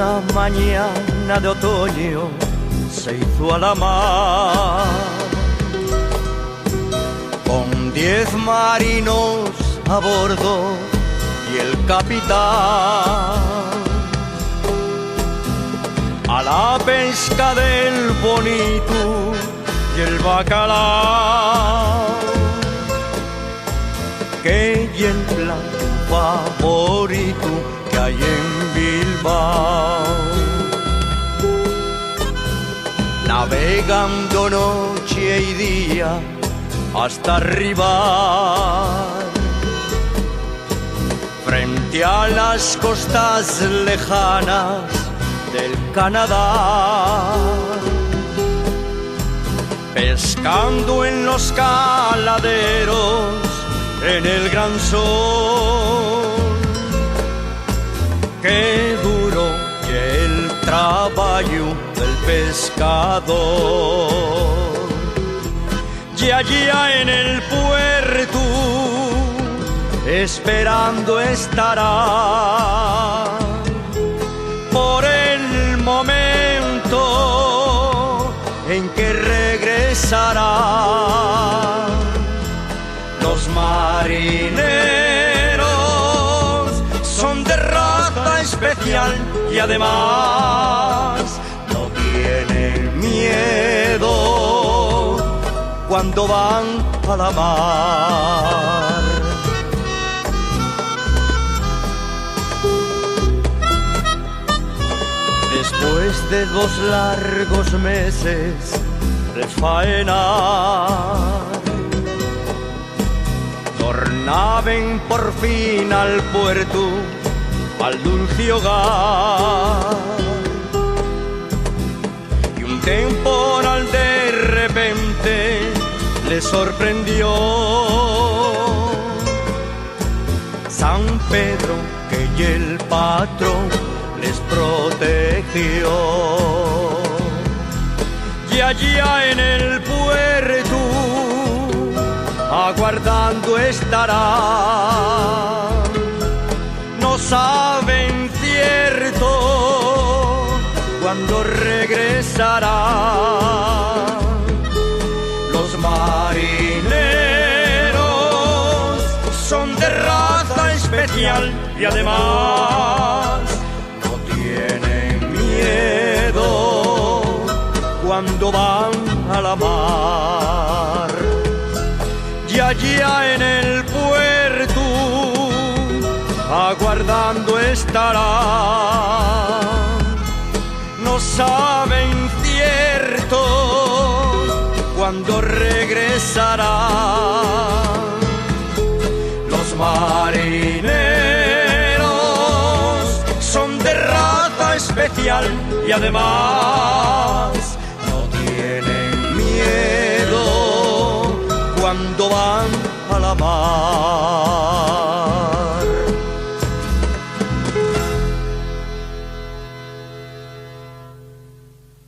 Una mañana de otoño se hizo a la mar, con 10 marinos a bordo y el capitán, a la pesca del bonito y el bacalao, que y el plato favorito que hay en Bilbao. Navegando noche y día hasta arribar, frente a las costas lejanas del Canadá, pescando en los caladeros en el gran sol. Qué duro que el trabajo del pescador, y allá en el puerto esperando estará por el momento en que regresará. Los marineros son de raza especial y además no tienen miedo cuando van a la mar. Después de 2 largos meses de faenar, tornaban por fin al puerto, al dulce hogar, y un temporal de repente les sorprendió. San Pedro, que y el patrón les protegió, y allá en el puerto aguardando estará. No saben cierto cuándo regresará. Los marineros son de raza especial y además no tienen miedo cuando van a la mar. Y allá en el puerto aguardando estará. No saben cierto cuándo regresará. Los marineros son de raza especial y además no tienen miedo cuando van a la mar.